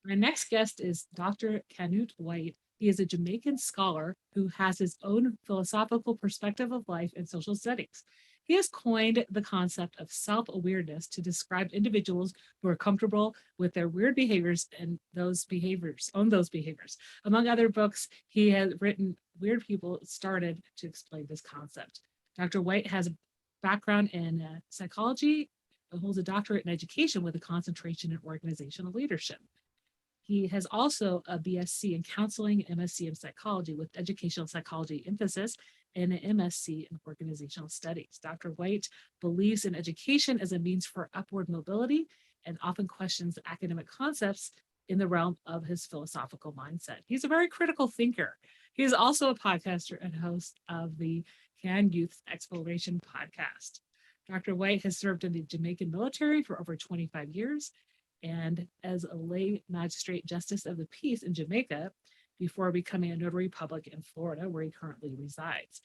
Our next guest is Dr. Canute White. He is a Jamaican scholar who has his own philosophical perspective of life and social settings. He has coined the concept of self-awareness to describe individuals who are comfortable with their weird behaviors and those behaviors. Among other books, he has written Weird People Started to explain this concept. Dr. White has a background in psychology, holds a doctorate in education with a concentration in organizational leadership. He has also a BSc in counseling, MSc in psychology with educational psychology emphasis, and an MSc in organizational studies. Dr. White believes in education as a means for upward mobility and often questions academic concepts in the realm of his philosophical mindset. He's a very critical thinker. He is also a podcaster and host of the Canyouth Exploration podcast. Dr. White has served in the Jamaican military for over 25 years and as a lay magistrate justice of the peace in Jamaica before becoming a notary public in Florida, where he currently resides.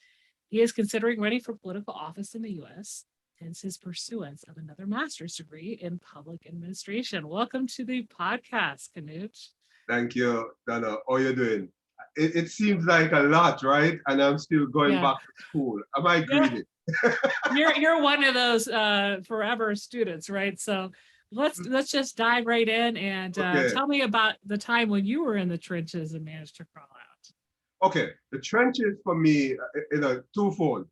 He is considering running for political office in the US, hence his pursuance of another master's degree in public administration. Welcome to the podcast, Canute. Thank you, Donna. How are you doing? It seems like a lot, right? And I'm still going Yeah. back to school. Am I Yeah. greedy? You're one of those forever students, right? So let's just dive right in and Okay. tell me about the time when you were in the trenches and managed to crawl out. Okay. The trenches for me, twofold: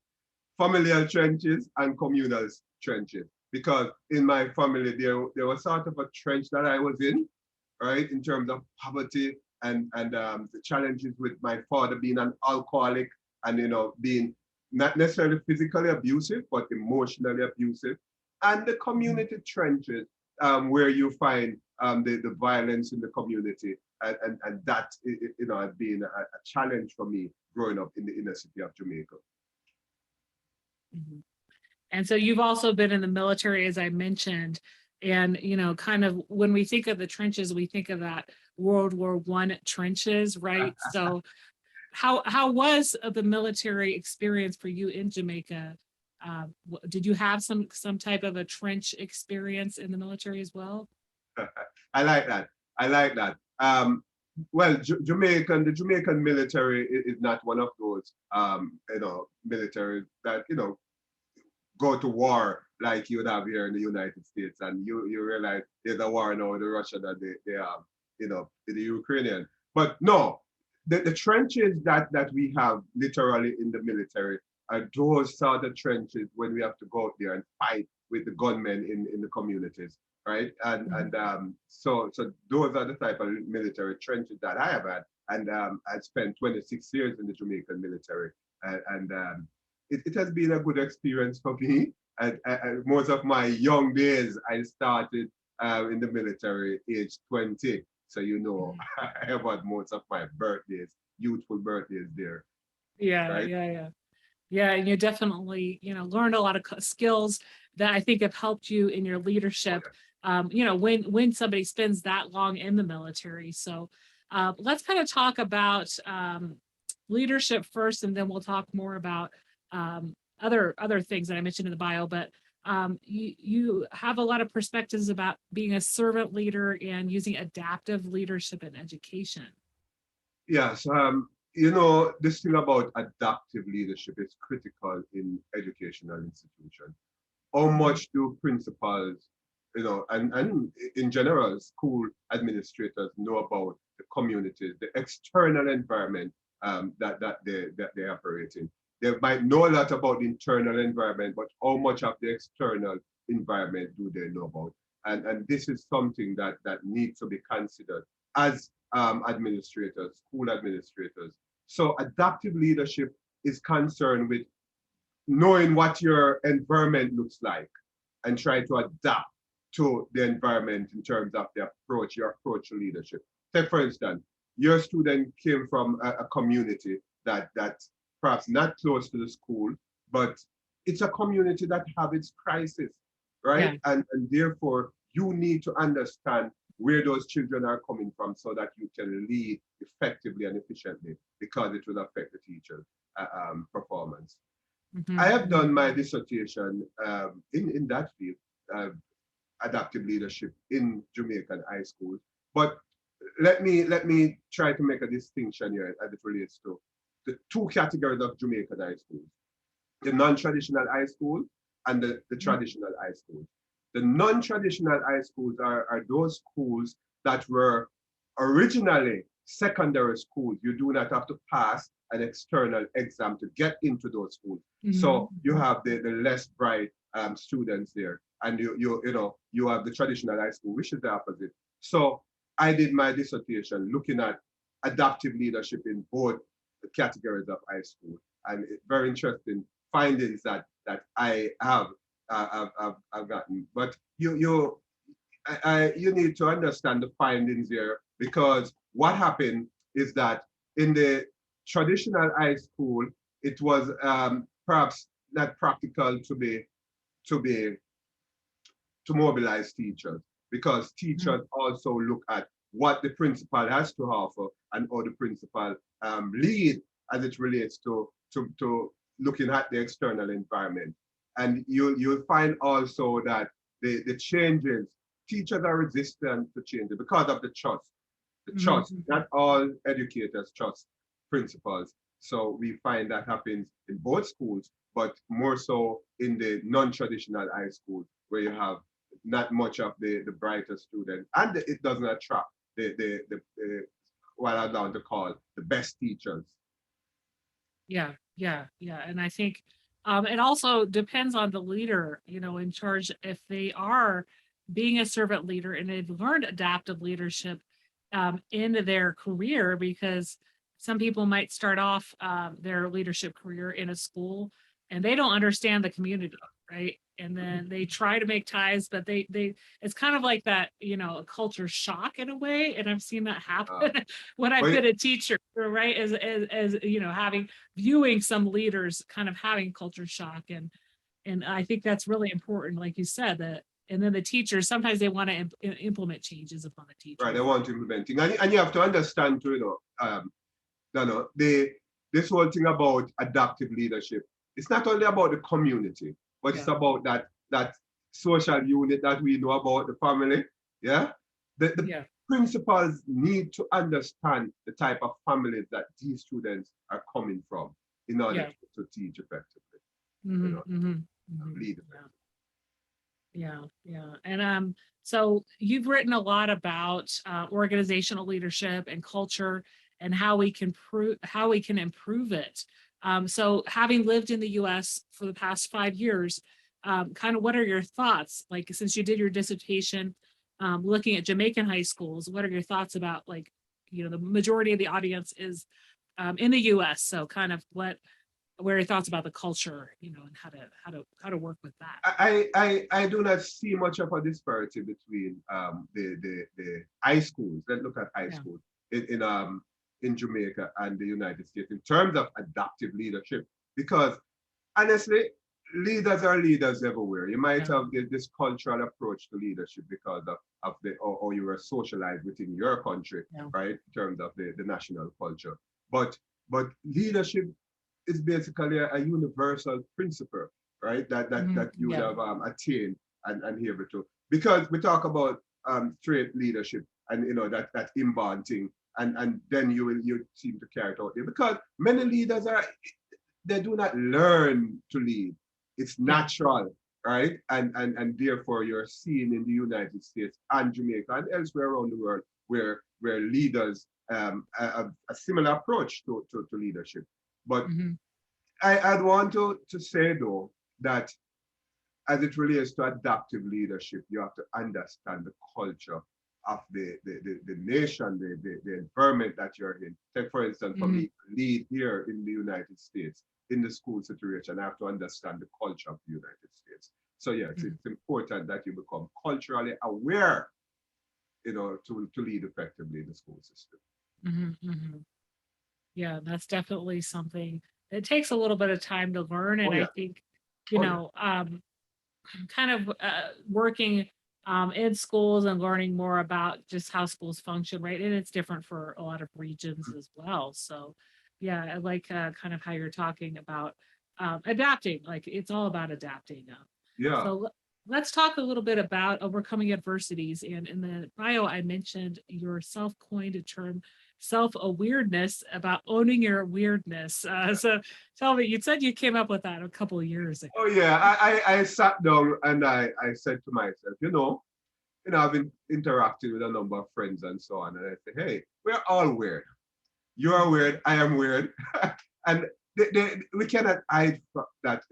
familial trenches and communal trenches. Because in my family, there was sort of a trench that I was in, right, in terms of poverty and the challenges with my father being an alcoholic and being not necessarily physically abusive, but emotionally abusive, and the community trenches where you find the violence in the community, and that has been a challenge for me growing up in the inner city of Jamaica. Mhm. And so you've also been in the military, as I mentioned, and kind of when we think of the trenches, we think of that World War I trenches, right? So how was the military experience for you in Jamaica? Did you have some type of a trench experience in the military as well? I like that. I like that. Well, the Jamaican military is not one of those, military that, go to war like you would have here in the United States, and you realize there's a war now with Russia that they have, the Ukrainian. But no, the trenches that we have literally in the military are those sort of trenches when we have to go out there and fight with the gunmen in the communities, right? So those are the type of military trenches that I have had, and I spent 26 years in the Jamaican military, and it has been a good experience for me. And most of my young days, I started in the military age 20. So, I have had most of my birthdays, youthful birthdays there, Yeah, right? yeah, yeah. Yeah, and you definitely, learned a lot of skills that I think have helped you in your leadership. When somebody spends that long in the military. So, let's kind of talk about leadership first, and then we'll talk more about other things that I mentioned in the bio. But you have a lot of perspectives about being a servant leader and using adaptive leadership in education. Yes, this thing about adaptive leadership is critical in educational institutions. How much do principals, and in general, school administrators know about the communities, the external environment that they operate in? They might know a lot about the internal environment, but how much of the external environment do they know about? And this is something that needs to be considered as administrators, school administrators. So adaptive leadership is concerned with knowing what your environment looks like and try to adapt to the environment in terms of your approach to leadership. Take, for instance, your student came from a community that's perhaps not close to the school, but it's a community that have its crisis, Yeah. right? And therefore, you need to understand where those children are coming from so that you can lead effectively and efficiently, because it will affect the teacher's performance. I have done my dissertation in that field, uh, adaptive leadership in Jamaican high schools. But let me try to make a distinction here as it relates to the two categories of Jamaican high schools: the non-traditional high school and the traditional high schools. The non-traditional high schools are those schools that were originally secondary schools. You do not have to pass an external exam to get into those schools. So you have the less bright students there, and you have the traditional high school, which is the opposite. So I did my dissertation looking at adaptive leadership in both categories of high school, and it's very interesting findings that I have I've gotten. But you need to understand the findings here, because what happened is that in the traditional high school, it was perhaps not practical to be to mobilize teachers, because teachers also look at what the principal has to offer and how the principal lead as it relates to looking at the external environment. And you'll find also that the changes, teachers are resistant to changes because of the trust. The trust, not all educators trust principals. So we find that happens in both schools, but more so in the non-traditional high school, where you have not much of the brighter students, and it doesn't attract the what I'm down to call the best teachers. Yeah, yeah. And I think it also depends on the leader, in charge, if they are being a servant leader and they've learned adaptive leadership in their career, because some people might start off their leadership career in a school and they don't understand the community, right? And then they try to make ties, but they it's kind of like that, a culture shock in a way. And I've seen that happen when I've been a teacher, right? As viewing some leaders kind of having culture shock. And I think that's really important, like you said, that. And then the teachers, sometimes they want to implement changes upon the teacher. Right, they want implementing, and you have to understand too, this whole thing about adaptive leadership. It's not only about the community, but it's about that social unit that we know about, the family. Yeah, the principals need to understand the type of families that these students are coming from in order to teach effectively, lead effectively. Yeah. And so you've written a lot about organizational leadership and culture and how we can improve it. So having lived in the US for the past 5 years, kind of what are your thoughts? Like, since you did your dissertation looking at Jamaican high schools, what are your thoughts about, like, the majority of the audience is in the US. So kind of what are your thoughts about the culture, and how to work with that? I do not see much of a disparity between the high schools. Let's look at high schools in Jamaica and the United States in terms of adaptive leadership, because honestly, leaders are leaders everywhere. You might have this cultural approach to leadership because of or you were socialized within your country, right? In terms of the national culture, but leadership is basically a universal principle, right? That you would have attained and able to, because we talk about straight leadership and that inbound thing, and then you seem to carry it out there, because many leaders they do not learn to lead. It's natural, right? And therefore you're seeing in the United States and Jamaica and elsewhere around the world where leaders have a similar approach to leadership. But I'd want to say, though, that as it relates to adaptive leadership, you have to understand the culture of the nation, the environment that you're in. Take, for instance, for me, lead here in the United States, in the school situation, I have to understand the culture of the United States. So yes, it's important that you become culturally aware, to lead effectively in the school system. Yeah, that's definitely something. It takes a little bit of time to learn, and I think, kind of working in schools and learning more about just how schools function, right? And it's different for a lot of regions as well. So, yeah, I like kind of how you're talking about adapting. Like, it's all about adapting. Yeah. So let's talk a little bit about overcoming adversities. And in the bio, I mentioned your self-coined term, self-aweirdness, about owning your weirdness. So tell me, you said you came up with that a couple of years ago. Oh yeah, I sat down and I said to myself, I've been interacting with a number of friends and so on, and I say, hey, we're all weird. You are weird, I am weird, and we cannot hide from that.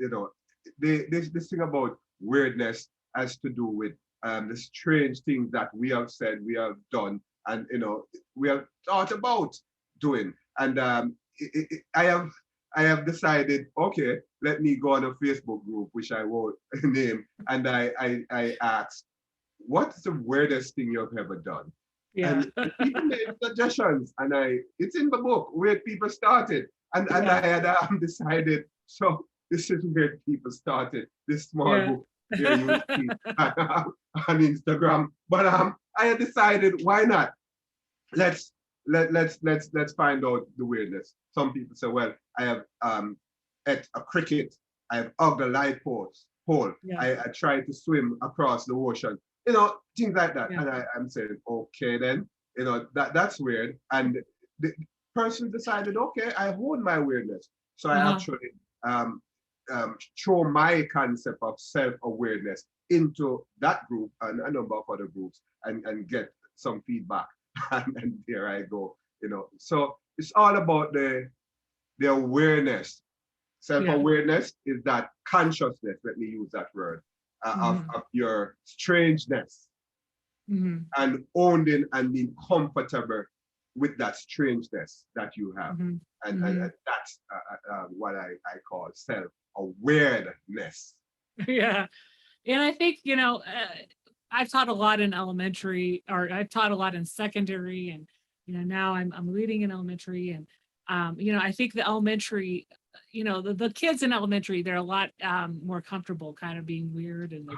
This thing about weirdness has to do with the strange things that we have said, we have done, and we have thought about doing. And I have decided, okay, let me go on a Facebook group, which I won't name, and I asked, what's the weirdest thing you've ever done? Yeah. And people made suggestions, and it's in the book where people started, and Yeah. I had decided, so this is where people started. This small Yeah. book here you see on Instagram, but I had decided, why not? Let's find out the weirdness. Some people say, well, I have ate a cricket, I have hugged a light pole, Yeah. I tried to swim across the ocean, things like that. Yeah. And I'm saying, okay, then, that's weird. And the person decided, okay, I own my weirdness. So I actually um, throw my concept of self-awareness into that group and a number of other groups, and get some feedback. And there I go, So it's all about the awareness. Yeah. Self-awareness is that consciousness, let me use that word, Mhm. of your strangeness, Mhm. and owning and being comfortable with that strangeness that you have. Mhm. And Mhm. that's what I call self-awareness. Yeah. And I think, I've taught a lot in elementary, or I've taught a lot in secondary, and now I'm leading in elementary, and I think the elementary, the kids in elementary, they're a lot more comfortable kind of being weird, and the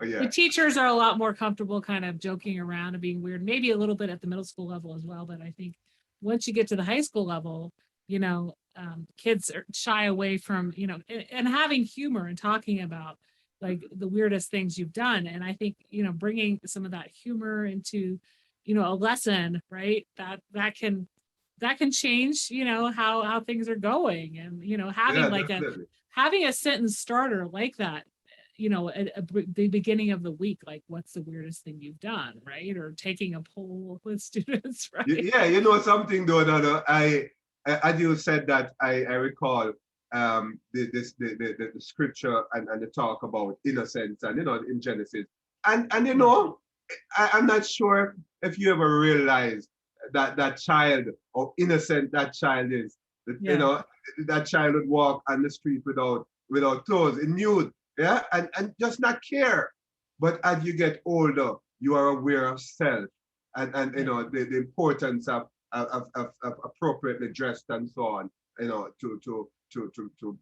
Yeah. teachers are a lot more comfortable kind of joking around and being weird, maybe a little bit at the middle school level as well. But I think once you get to the high school level, kids are shy away from, and having humor and talking about like the weirdest things you've done. And I think, bringing some of that humor into, a lesson, right? That can change, how things are going. And, having Yeah, like definitely. having a sentence starter like that, the beginning of the week, like, what's the weirdest thing you've done, right? Or taking a poll with students, right? Yeah, something though, no, as you said that, I recall the scripture, and the talk about innocence, and in Genesis, and Yeah. I'm not sure if you ever realized that child, or innocent that child is. That, Yeah. that child would walk on the street without clothes, in nude, yeah, and just not care. But as you get older, you are aware of self, and Yeah. the importance of appropriately dressed and so on, to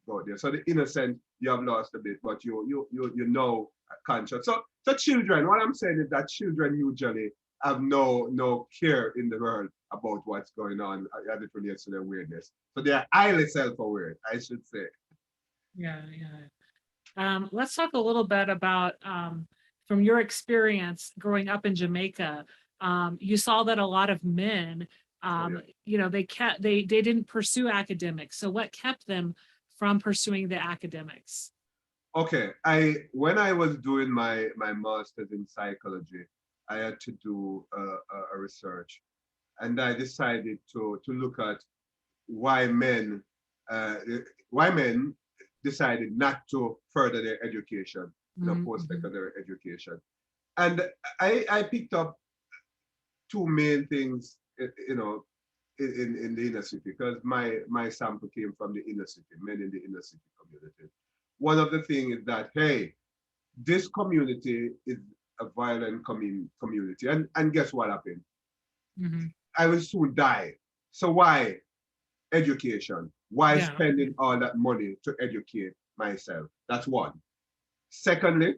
go there. So the innocent you have lost a bit, but you know conscious. So children, what I'm saying is that children usually have no care in the world about what's going on as it relates to their weirdness. So they are highly self-aware, I should say. Yeah. Yeah. Let's talk a little bit about, from your experience growing up in Jamaica. You saw that a lot of men, Oh yeah. they didn't pursue academics. So what kept them from pursuing the academics? Okay, when I was doing my master's in psychology, I had to do a research, and I decided to look at why men uh, why men decided not to further their education, Mm-hmm. post-secondary education. And I picked up two main things, in the inner city, because my sample came from the inner city, men in the inner city community. One of the things is that, hey, this community is a violent community. And guess what happened? Mm-hmm. I will soon die. So why education? Why Yeah. spending all that money to educate myself? That's one. Secondly,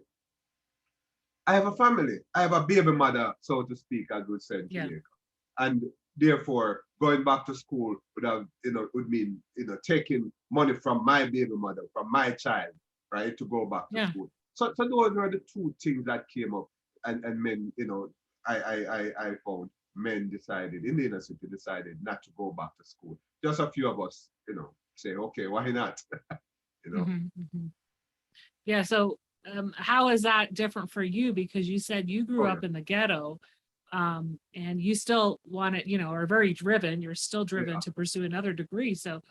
I have a family. I have a baby mother, so to speak, as we said in Yeah. Jamaica. And therefore, going back to school would mean, taking money from my baby mother, from my child, right, to go back to Yeah. school. so those were the two things that came up, and men, I found men decided in the inner city decided not to go back to school. Just a few of us, say, okay, why not? you know. Mhm, mhm. Yeah. So, how is that different for you? Because you said you grew Oh up in the ghetto, and you still wanted, are very driven. You're still yeah. driven to pursue another degree. So,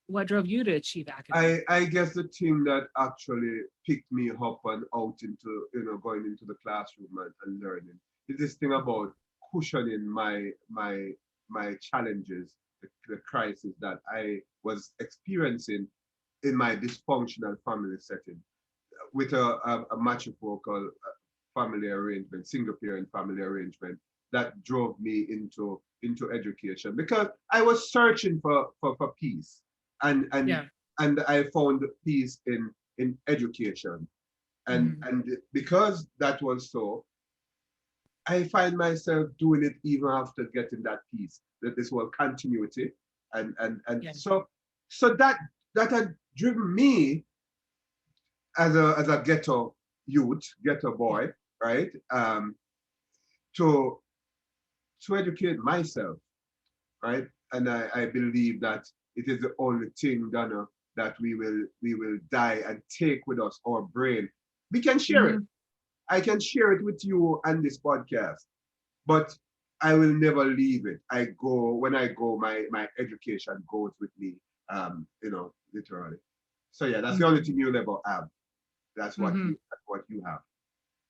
what drove you to achieve academic? I guess the thing that actually picked me up and out into, going into the classroom and learning is this thing about cushioning my challenges, the crisis that I was experiencing in my dysfunctional family setting with a matrifocal family arrangement, single parent family arrangement that drove me into education because I was searching for peace and and Yeah. and I found peace in education Mhm. and because that was so, I find myself doing it even after getting that peace, that this whole continuity and Yeah. so that had driven me as a ghetto youth, ghetto Yeah. boy, right? To educate myself, right? And I believe that it is the only thing, Donna, that we will die and take with us our brain. We can share it. Mhm. I can share it with you on this podcast, but I will never leave it. When I go, my education goes with me, literally. So yeah, that's the only Mhm. thing you'll ever have. That's what Mhm. you have.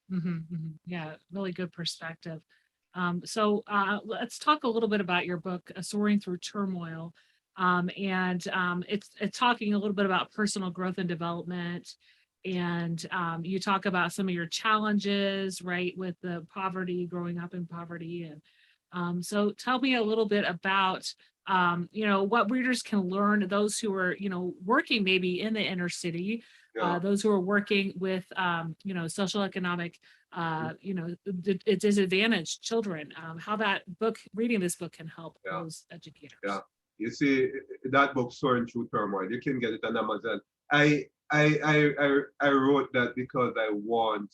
Mhm. Mhm. Yeah, really good perspective. So let's talk a little bit about your book, Soaring Through Turmoil. And it's talking a little bit about personal growth and development. And you talk about some of your challenges, right, with the poverty, growing up in poverty. And so tell me a little bit about, what readers can learn, those who are, working maybe in the inner city, Yeah. those who are working with, social economic, disadvantaged children, how that book, reading this book can help Yeah. those Yeah. educators. You see that book Soaring Through Turmoil. You can get it on Amazon. I wrote that because I want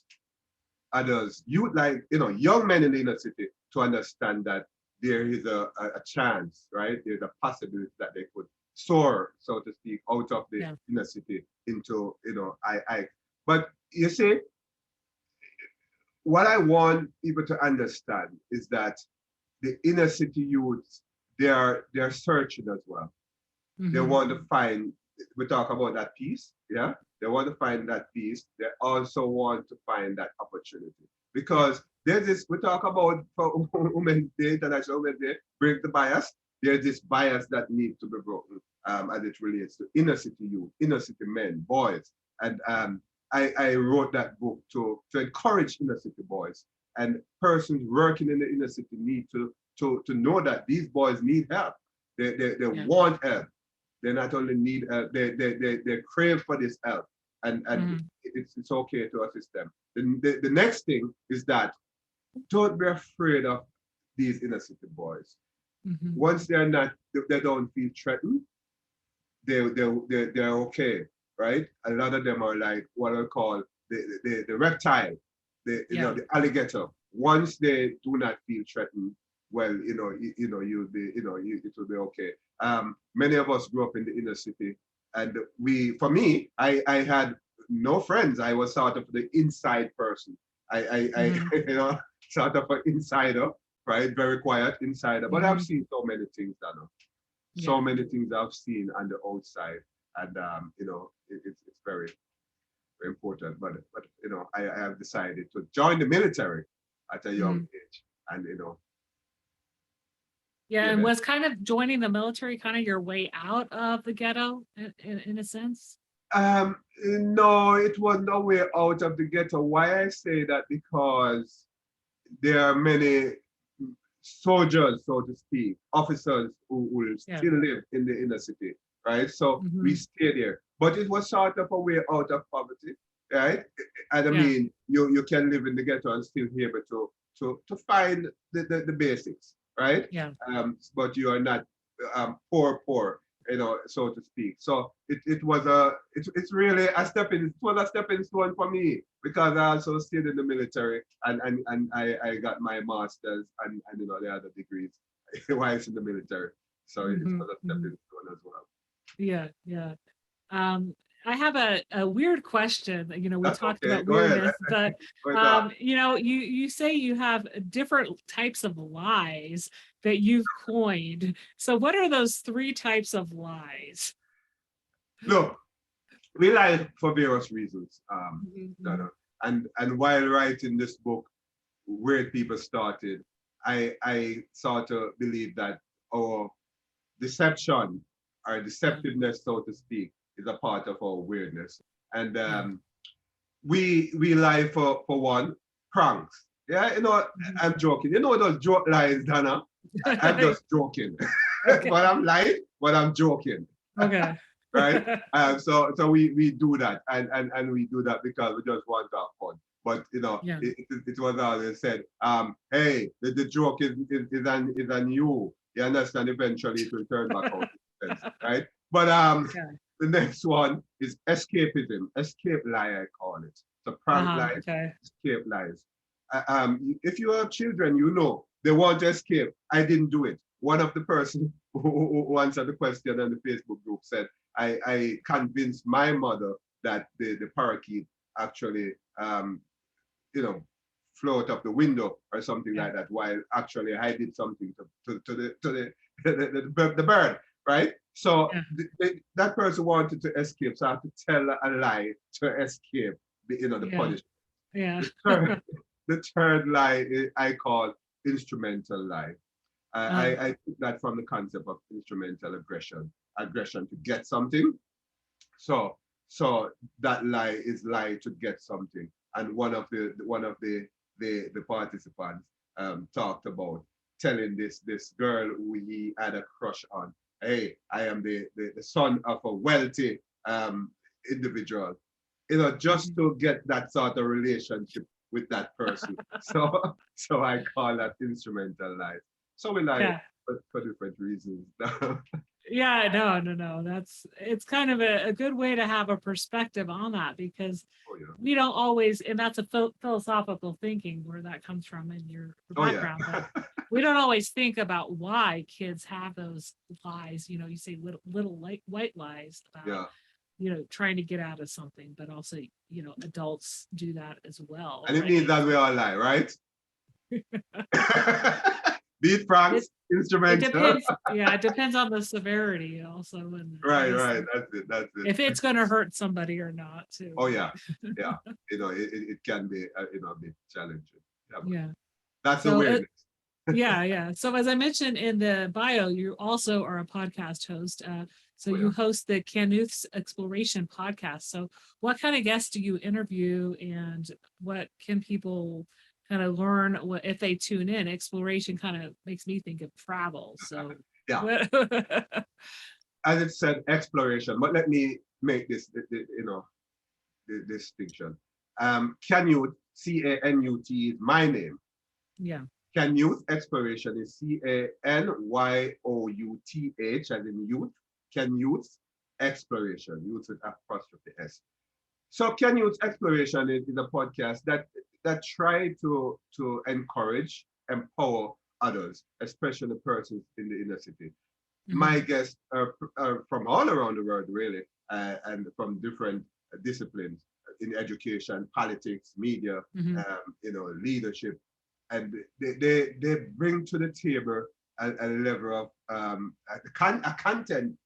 others, young men in the inner city to understand that there is a chance, right? There's a possibility that they could soar, so to speak, out of the Yeah. inner city into, I. But you see, what I want people to understand is that the inner city youths, they're searching as well. They Hmm. want to find, we talk about that peace, yeah? They want to find that peace. They also want to find that opportunity. Yeah. Because there's this, we talk about for Women's Day, International Women's Day, break the bias. There's this bias that needs to be broken as it relates to inner city youth, inner city men, boys. And I wrote that book to encourage inner city boys and persons working in the inner city need to know that these boys need help. They Yeah. want help. They not only need help, they crave for this help, and Hmm. it's okay to assist them. The next thing is that don't be afraid of these inner city boys. Hmm. Once they don't feel threatened, they're okay, right? A lot of them are like what I call the reptile, Yeah. the alligator. Once they do not feel threatened, well, you'll be, it will be okay. Many of us grew up in the inner city, and for me, I had no friends. I was sort of the inside person. I Hmm. sort of an insider, right? Very quiet insider. But I've Hmm. seen so many things, Dano, so Yeah. many things I've seen on the outside, and it's very, very important. But I have decided to join the military at a young Hmm. age, and Yeah. give And it. was kind of joining the military kind of your way out of the ghetto in a sense? No, it was no way out of the ghetto. Why I say that because there are many soldiers, so to speak, officers who will Yeah. still live in the inner city, right? So we Hmm. stay there. But it was sort of a way out of poverty, right? And I Yeah. mean, you can live in the ghetto and still be able to find the basics, right? Yeah. But you are not poor, poor. so to speak. So it's really it was a stepping stone for me, because I also stayed in the military, and I got my master's and the other degrees while it's in the military. So it Mhm, was a mhm. stepping stone as well. Yeah, yeah. Um, I have a weird question. We That's talked okay. about Go ahead. weirdness, but Go ahead. you say you have different types of lies that you've coined. So what are those three types of lies? Look, we lie for various reasons. Mhm, Donna. mhm. And while writing this book, Where People Started, I sort of believe that our deception or Yeah. deceptiveness, so to speak, is a part of our weirdness. And Yeah. we lie for one, pranks. Yeah, Mhm. I'm joking. Those joke lies, Dana. I'm just joking. Okay. But I'm lying, but I'm joking. Okay. Right? So we do that, and we do that because we just want to have fun. But Yeah. it was always said, hey, the joke is on you. You understand? Eventually, it will turn back out, right? But Yeah. the next one is escapism, escape lie, I call it. So prank Uh-huh. lies, Okay. escape lies. If you have children, they want to escape. I didn't do it. One of the person who answered the question on the Facebook group said, I convinced my mother that the parakeet actually, you know, float up the window or something Yeah. like that, while actually I did something the bird, right? So Yeah. that person wanted to escape, so I had to tell a lie to escape the Yeah. punishment. Yeah. The third, the third lie I call instrumental lie. Uh, I took that from the concept of instrumental aggression to get something. So so that lie is lie to get something. And one of the participants talked about telling this girl who he had a crush on, hey, I am the son of a wealthy individual, just mhm. to get that sort of relationship with that person. So I call that instrumental life. So we lie Yeah. for different reasons. Yeah, no, no, no. It's kind of a good way to have a perspective on that because Oh yeah. we don't always, and that's a philosophical thinking where that comes from in your Oh yeah. background, but we don't always think about why kids have those lies. You say little white lies about, Yeah. trying to get out of something, but also, adults do that as well, And it means right? that we all lie, right? Beat Frank's It instrumental. depends. Yeah, it depends on the severity also, and I Right, guess right. That's it. That's it. if it's going to hurt somebody or not too, Oh yeah, right? yeah. It can be a bit challenging. Yeah, but Yeah. that's the So weirdness. yeah, yeah. So as I mentioned in the bio, you also are a podcast host. So Oh you yeah. host the Canyouth's Exploration podcast. So what kind of guests do you interview, and what can people kind of learn if they tune in? Exploration kind of makes me think of travel. So Yeah. what? As it said, exploration. But let me make the distinction. Canute, Canut is my name. Yeah. Canyouth exploration is Canyouth, as in youth. Canyouth exploration, youth with apostrophe S. So Canyouth exploration is a podcast that try to encourage, empower others, especially persons in the inner city. Hmm. My guests are from all around the world, really, and from different disciplines in education, politics, media, Hmm. leadership, and they bring to the table a level of a content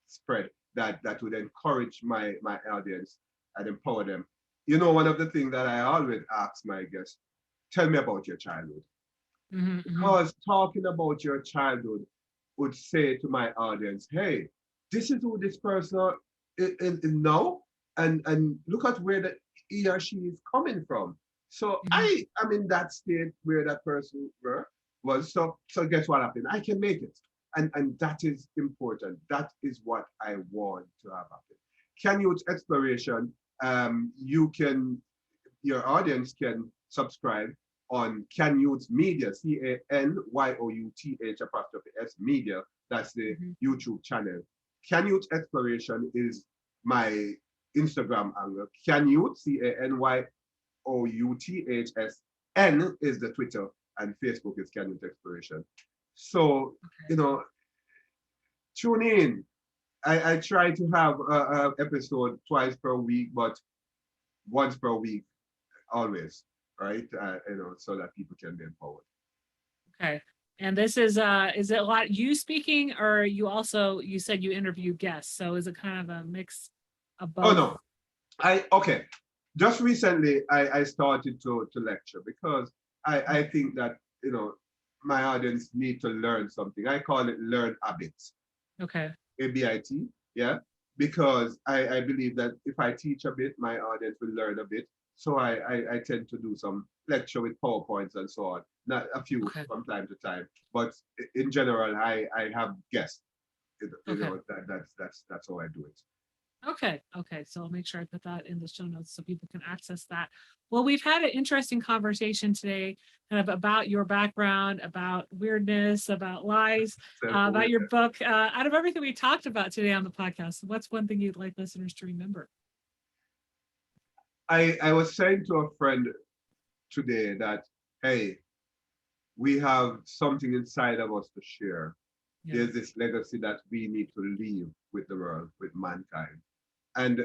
spread that would encourage my audience and empower them. One of the things that I always ask my guests, tell me about your childhood, Hmm. Hmm. because talking about your childhood would say to my audience, hey, this is who this person is now, and look at where he or she is coming from. So Hmm. I'm in that state where that person was. So guess what happened? I can make it. And that is important. That is what I want to have happen. Canyouth exploration, your audience can subscribe on Canyouth Media, Canyouth apostrophe S Media. That's the Hmm. YouTube channel. Canyouth Exploration is my Instagram angle. Canyouth, CanyouthsN is the Twitter, and Facebook is Canyouth Exploration. So, Okay. you know, tune in. I try to have a episode twice per week, but once per week always, right? So that people can be empowered. Okay. And this is it a lot you speaking, or you said you interview guests, so is it kind of a mix of Oh both? no, okay. Just recently, I started to lecture because I think that my audience need to learn something. I call it learn habits. Okay. ABIT, yeah, because I believe that if I teach a bit, my audience will learn a bit. So I tend to do some lecture with PowerPoints and so on, not a few Okay. from time to time, but in general, I have guests. Okay. That's how I do it. Okay. Okay. So I'll make sure I put that in the show notes so people can access that. Well, we've had an interesting conversation today, kind of about your background, about weirdness, about lies, about your Self-awareness. book. Out of everything we talked about today on the podcast, what's one thing you'd like listeners to remember? I was saying to a friend today that, hey, we have something inside of us to share. Yeah. There's this legacy that we need to leave with the world, with mankind. And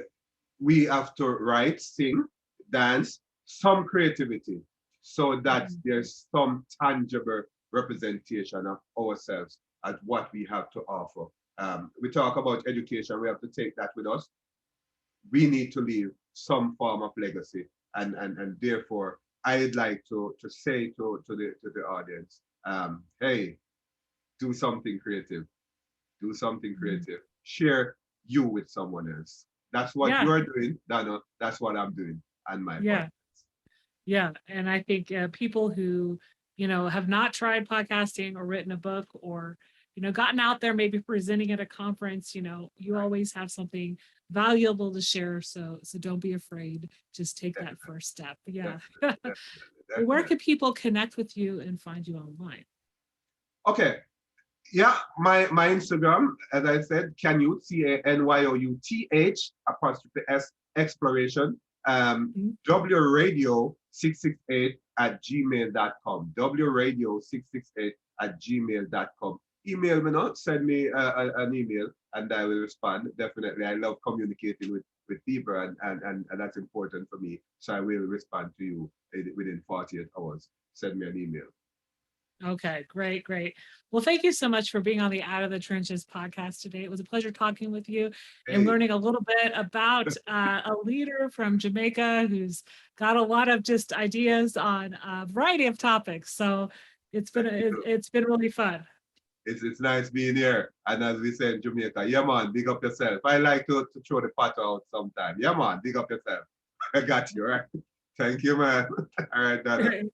we have to write, sing, dance, some creativity, so that there's some tangible representation of ourselves as what we have to offer. We talk about education, we have to take that with us. We need to leave some form of legacy. And therefore, I'd like to say to the audience, hey, do something creative. Do something creative. Share you with someone else. That's what Yeah. you're doing, Donna. That's what I'm doing on my part. Yeah. Yeah. And I think people who, have not tried podcasting or written a book or, gotten out there, maybe presenting at a conference, you always have something valuable to share. So don't be afraid. Just take that first step. Yeah. Definitely, Where definitely. can people connect with you and find you online? Okay. Yeah, my Instagram, as I said, Canyouth, Canyouth apostrophe S exploration. Mhm. wradio668@gmail.com. wradio668@gmail.com. Email me now, send me an email and I will respond. Definitely. I love communicating with people and that's important for me. So I will respond to you within 48 hours. Send me an email. Okay, great, great. Well, thank you so much for being on the Out of the Trenches podcast today. It was a pleasure talking with you and Hey, learning a little bit about a leader from Jamaica who's got a lot of just ideas on a variety of topics. So thank you. it's been really fun. It's nice being here. And as we say in Jamaica, yeah man, big up yourself. I like to throw the pot out sometime. Yeah man, big up yourself. I got you, right? Thank you, man. All right, Dada.